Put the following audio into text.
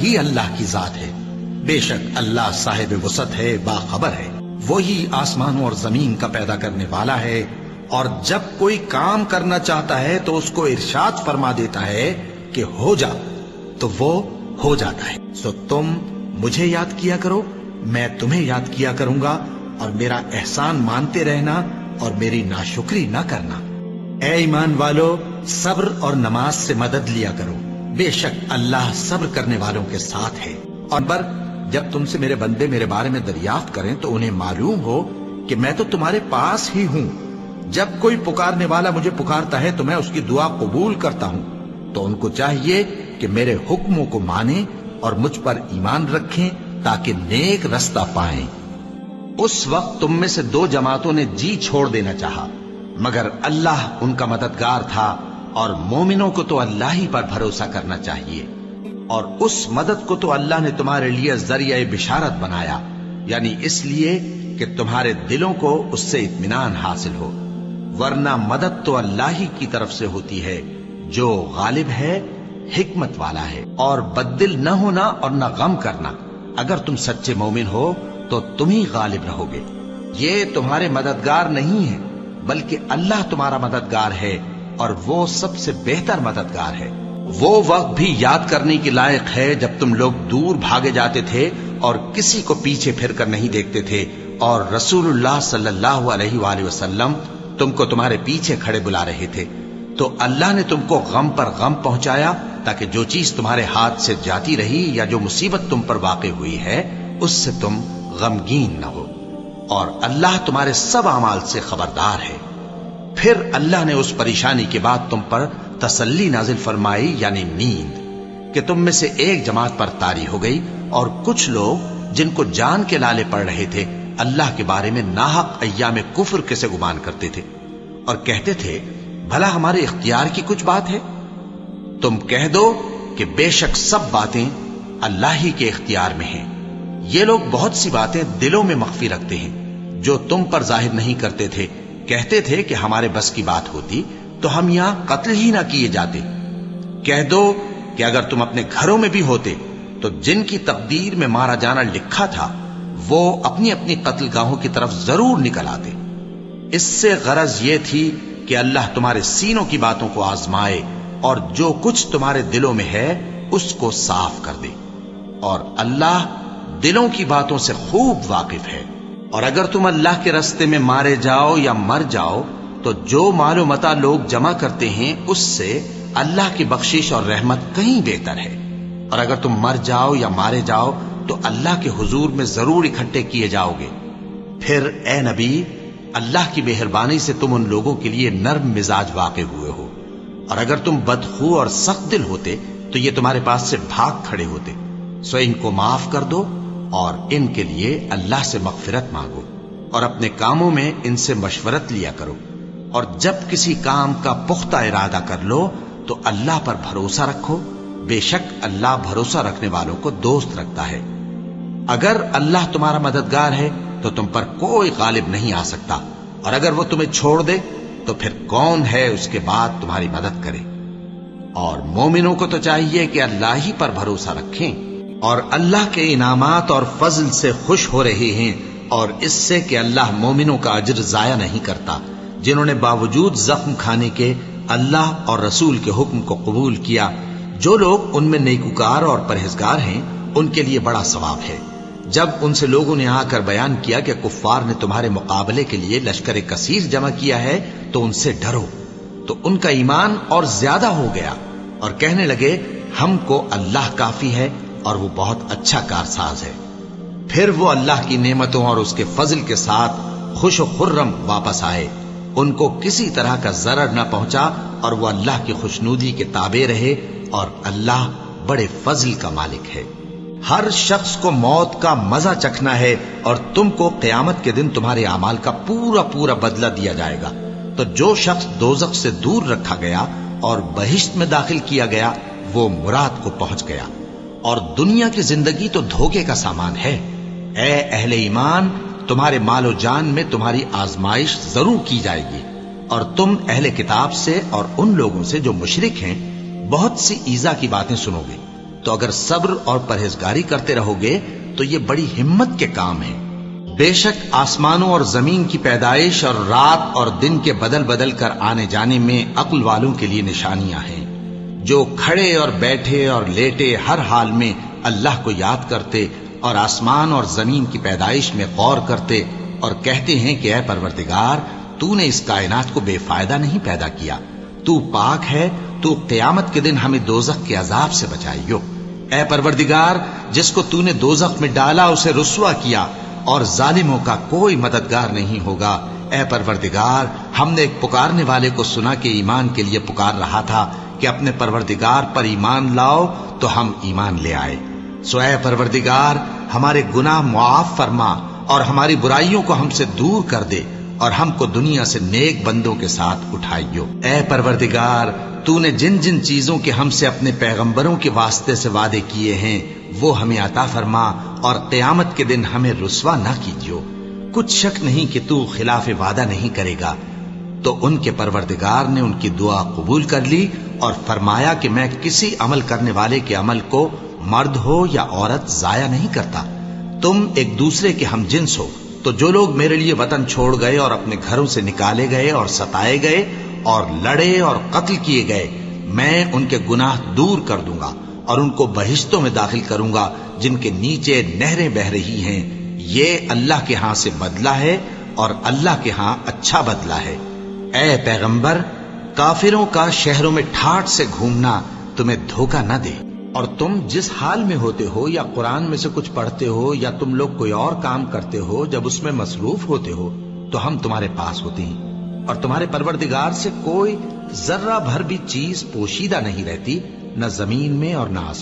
ہی اللہ کی ذات ہے۔ بے شک اللہ صاحب وسعت ہے، باخبر ہے۔ وہی آسمانوں اور زمین کا پیدا کرنے والا ہے، اور جب کوئی کام کرنا چاہتا ہے تو اس کو ارشاد فرما دیتا ہے کہ ہو جا، تو وہ ہو جاتا ہے۔ سو تم مجھے یاد کیا کرو، میں تمہیں یاد کیا کروں گا، اور میرا احسان مانتے رہنا اور میری ناشکری نہ کرنا۔ اے ایمان والو، صبر اور نماز سے مدد لیا کرو، بے شک اللہ صبر کرنے والوں کے ساتھ ہے۔ اور جب تم سے میرے بندے میرے بارے میں دریافت کریں تو انہیں معلوم ہو کہ میں تو تمہارے پاس ہی ہوں۔ جب کوئی پکارنے والا مجھے پکارتا ہے تو میں اس کی دعا قبول کرتا ہوں۔ تو ان کو چاہیے کہ میرے حکموں کو مانیں اور مجھ پر ایمان رکھیں تاکہ نیک رستہ پائیں۔ اس وقت تم میں سے دو جماعتوں نے جی چھوڑ دینا چاہا، مگر اللہ ان کا مددگار تھا، اور مومنوں کو تو اللہ ہی پر بھروسہ کرنا چاہیے۔ اور اس مدد کو تو اللہ نے تمہارے لیے ذریعہ بشارت بنایا، یعنی اس لیے کہ تمہارے دلوں کو اس سے اطمینان حاصل ہو، ورنہ مدد تو اللہ ہی کی طرف سے ہوتی ہے جو غالب ہے، حکمت والا ہے۔ اور بددل نہ ہونا اور نہ غم کرنا، اگر تم سچے مومن ہو تو تم ہی غالب رہو گے۔ یہ تمہارے مددگار نہیں ہے بلکہ اللہ تمہارا مددگار ہے، اور وہ سب سے بہتر مددگار ہے۔ وہ وقت بھی یاد کرنے کے لائق ہے جب تم لوگ دور بھاگے جاتے تھے اور کسی کو پیچھے پھر کر نہیں دیکھتے تھے، اور رسول اللہ صلی اللہ علیہ وآلہ وسلم تم کو تمہارے پیچھے کھڑے بلا رہے تھے، تو اللہ نے تم کو غم پر غم پہنچایا تاکہ جو چیز تمہارے ہاتھ سے جاتی رہی یا جو مصیبت تم پر واقع ہوئی ہے اس سے تم غمگین نہ ہو، اور اللہ تمہارے سب اعمال سے خبردار ہے۔ پھر اللہ نے اس پریشانی کے بعد تم پر تسلی نازل فرمائی، یعنی نیند، کہ تم میں سے ایک جماعت پر طاری ہو گئی، اور کچھ لوگ جن کو جان کے لالے پڑ رہے تھے اللہ کے بارے میں ناحق ایام کفر کے سے گمان کرتے تھے، اور کہتے تھے بھلا ہمارے اختیار کی کچھ بات ہے؟ تم کہہ دو کہ بے شک سب باتیں اللہ ہی کے اختیار میں ہیں۔ یہ لوگ بہت سی باتیں دلوں میں مخفی رکھتے ہیں جو تم پر ظاہر نہیں کرتے تھے۔ کہتے تھے کہ ہمارے بس کی بات ہوتی تو ہم یہاں قتل ہی نہ کیے جاتے۔ کہہ دو کہ اگر تم اپنے گھروں میں بھی ہوتے تو جن کی تقدیر میں مارا جانا لکھا تھا وہ اپنی اپنی قتل گاہوں کی طرف ضرور نکل آتے۔ اس سے غرض یہ تھی کہ اللہ تمہارے سینوں کی باتوں کو آزمائے اور جو کچھ تمہارے دلوں میں ہے اس کو صاف کر دے، اور اللہ دلوں کی باتوں سے خوب واقف ہے۔ اور اگر تم اللہ کے راستے میں مارے جاؤ یا مر جاؤ تو جو مال و متاع لوگ جمع کرتے ہیں اس سے اللہ کی بخشش اور رحمت کہیں بہتر ہے، اور اگر تم مر جاؤ یا مارے جاؤ تو اللہ کے حضور میں ضرور اکٹھے کیے جاؤ گے۔ پھر اے نبی، اللہ کی مہربانی سے تم ان لوگوں کے لیے نرم مزاج واقع ہوئے ہو، اور اگر تم بدخو اور سخت دل ہوتے تو یہ تمہارے پاس سے بھاگ کھڑے ہوتے۔ سو ان کو معاف کر دو اور ان کے لیے اللہ سے مغفرت مانگو، اور اپنے کاموں میں ان سے مشورت لیا کرو، اور جب کسی کام کا پختہ ارادہ کر لو تو اللہ پر بھروسہ رکھو، بے شک اللہ بھروسہ رکھنے والوں کو دوست رکھتا ہے۔ اگر اللہ تمہارا مددگار ہے تو تم پر کوئی غالب نہیں آ سکتا، اور اگر وہ تمہیں چھوڑ دے تو پھر کون ہے اس کے بعد تمہاری مدد کرے۔ اور مومنوں کو تو چاہیے کہ اللہ ہی پر بھروسہ رکھیں، اور اللہ کے انعامات اور فضل سے خوش ہو رہے ہیں، اور اس سے کہ اللہ مومنوں کا اجر ضائع نہیں کرتا، جنہوں نے باوجود زخم کھانے کے اللہ اور رسول کے حکم کو قبول کیا۔ جو لوگ ان میں نیکوکار اور پرہیزگار ہیں ان کے لیے بڑا ثواب ہے۔ جب ان سے لوگوں نے آ کر بیان کیا کہ کفار نے تمہارے مقابلے کے لیے لشکر کثیر جمع کیا ہے تو ان سے ڈرو، تو ان کا ایمان اور زیادہ ہو گیا، اور کہنے لگے ہم کو اللہ کافی ہے اور وہ بہت اچھا کارساز ہے۔ پھر وہ اللہ کی نعمتوں اور اس کے فضل کے ساتھ خوش و خرم واپس آئے، ان کو کسی طرح کا ضرر نہ پہنچا، اور وہ اللہ کی خوشنودی کے تابع رہے، اور اللہ بڑے فضل کا مالک ہے۔ ہر شخص کو موت کا مزہ چکھنا ہے، اور تم کو قیامت کے دن تمہارے اعمال کا پورا پورا بدلہ دیا جائے گا۔ تو جو شخص دوزخ سے دور رکھا گیا اور بہشت میں داخل کیا گیا وہ مراد کو پہنچ گیا، اور دنیا کی زندگی تو دھوکے کا سامان ہے۔ اے اہل ایمان، تمہارے مال و جان میں تمہاری آزمائش ضرور کی جائے گی، اور تم اہل کتاب سے اور ان لوگوں سے جو مشرک ہیں بہت سی ایذا کی باتیں سنو گے، تو تو اگر صبر اور پرہیزگاری کرتے رہو گے تو یہ بڑی ہمت کے کام ہیں۔ بے شک آسمانوں اور زمین کی پیدائش اور رات اور دن کے بدل بدل کر آنے جانے میں عقل والوں کے لیے نشانیاں ہیں، جو کھڑے اور بیٹھے اور لیٹے ہر حال میں اللہ کو یاد کرتے اور آسمان اور زمین کی پیدائش میں غور کرتے اور کہتے ہیں کہ اے پروردگار، تو نے اس کائنات کو بے فائدہ نہیں پیدا کیا، تو پاک ہے، تو قیامت کے دن ہمیں دوزخ کے عذاب سے بچائیو۔ اے پروردگار، جس کو تو نے دوزخ میں ڈالا اسے رسوا کیا اور ظالموں کا کوئی مددگار نہیں ہوگا۔ اے پروردگار، ہم نے ایک پکارنے والے کو سنا کہ ایمان کے لیے پکار رہا تھا کہ اپنے پروردگار پر ایمان لاؤ، تو ہم ایمان لے آئے۔ سو اے پروردگار، ہمارے گناہ معاف فرما اور ہماری برائیوں کو ہم سے دور کر دے اور ہم کو دنیا سے نیک بندوں کے ساتھ اٹھائیو۔ اے پروردگار، تو نے جن جن چیزوں کے ہم سے اپنے پیغمبروں کے واسطے سے وعدے کیے ہیں وہ ہمیں عطا فرما اور قیامت کے دن ہمیں رسوا نہ کیجیو۔ کچھ شک نہیں کہ تو خلاف وعدہ نہیں کرے گا۔ تو ان کے پروردگار نے ان کی دعا قبول کر لی اور فرمایا کہ میں کسی عمل کرنے والے کے عمل کو مرد ہو یا عورت ضائع نہیں کرتا، تم ایک دوسرے کے ہم جنس ہو۔ تو جو لوگ میرے لیے وطن چھوڑ گئے اور اپنے گھروں سے نکالے گئے اور ستائے گئے اور لڑے اور قتل کیے گئے، میں ان کے گناہ دور کر دوں گا اور ان کو بہشتوں میں داخل کروں گا جن کے نیچے نہریں بہ رہی ہیں۔ یہ اللہ کے ہاں سے بدلہ ہے اور اللہ کے ہاں اچھا بدلہ ہے۔ اے پیغمبر، کافروں کا شہروں میں ٹھاٹھ سے گھومنا تمہیں دھوکہ نہ دے، اور تم جس حال میں ہوتے ہو یا قرآن میں سے کچھ پڑھتے ہو یا تم لوگ کوئی اور کام کرتے ہو، جب اس میں مصروف ہوتے ہو تو ہم تمہارے پاس ہوتے ہیں، اور تمہارے پروردگار سے کوئی ذرہ بھر بھی چیز پوشیدہ نہیں رہتی، نہ زمین میں اور نہ آسمان